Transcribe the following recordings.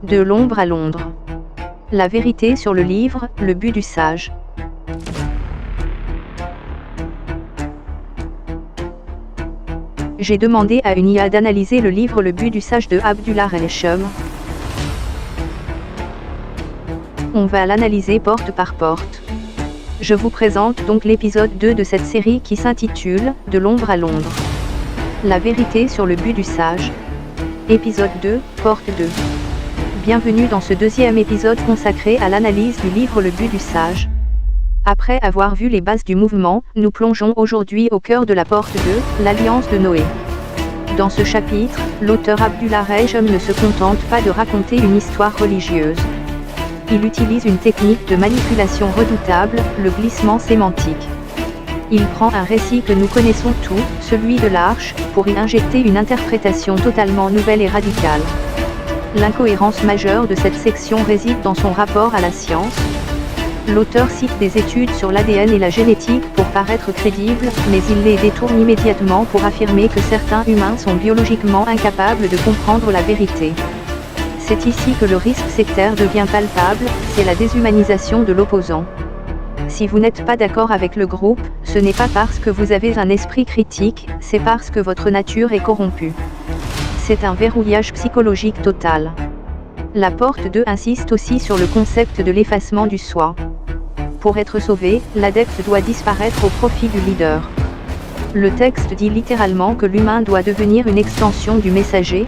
De l'ombre à Londres. La vérité sur le livre, le but du sage. J'ai demandé à une IA d'analyser le livre Le but du sage de Abdullah El-Shum. On va l'analyser porte par porte. Je vous présente donc l'épisode 2 de cette série qui s'intitule « De l'ombre à Londres ». La vérité sur le but du sage. Épisode 2, porte 2. Bienvenue dans ce deuxième épisode consacré à l'analyse du livre Le but du sage. Après avoir vu les bases du mouvement, nous plongeons aujourd'hui au cœur de la porte 2, l'Alliance de Noé. Dans ce chapitre, l'auteur Abdullah El-Shum ne se contente pas de raconter une histoire religieuse. Il utilise une technique de manipulation redoutable, le glissement sémantique. Il prend un récit que nous connaissons tous, celui de l'Arche, pour y injecter une interprétation totalement nouvelle et radicale. L'incohérence majeure de cette section réside dans son rapport à la science. L'auteur cite des études sur l'ADN et la génétique pour paraître crédible, mais il les détourne immédiatement pour affirmer que certains humains sont biologiquement incapables de comprendre la vérité. C'est ici que le risque sectaire devient palpable, c'est la déshumanisation de l'opposant. Si vous n'êtes pas d'accord avec le groupe, ce n'est pas parce que vous avez un esprit critique, c'est parce que votre nature est corrompue. C'est un verrouillage psychologique total. La porte 2 insiste aussi sur le concept de l'effacement du soi. Pour être sauvé, l'adepte doit disparaître au profit du leader. Le texte dit littéralement que l'humain doit devenir une extension du messager.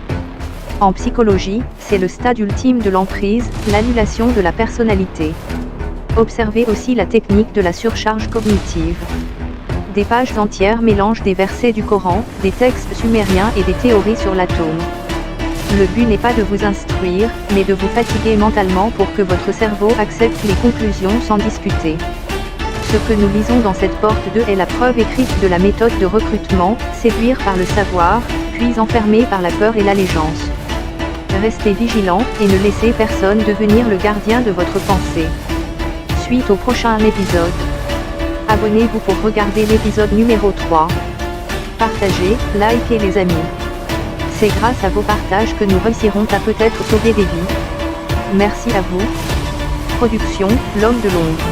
En psychologie, c'est le stade ultime de l'emprise, l'annulation de la personnalité. Observez aussi la technique de la surcharge cognitive. Des pages entières mélangent des versets du Coran, des textes sumériens et des théories sur l'atome. Le but n'est pas de vous instruire, mais de vous fatiguer mentalement pour que votre cerveau accepte les conclusions sans discuter. Ce que nous lisons dans cette porte 2 est la preuve écrite de la méthode de recrutement, séduire par le savoir, puis enfermer par la peur et l'allégeance. Restez vigilants, et ne laissez personne devenir le gardien de votre pensée. Suite au prochain épisode. Abonnez-vous pour regarder l'épisode numéro 3. Partagez, likez les amis. C'est grâce à vos partages que nous réussirons à peut-être sauver des vies. Merci à vous. Production, l'homme de l'ombre.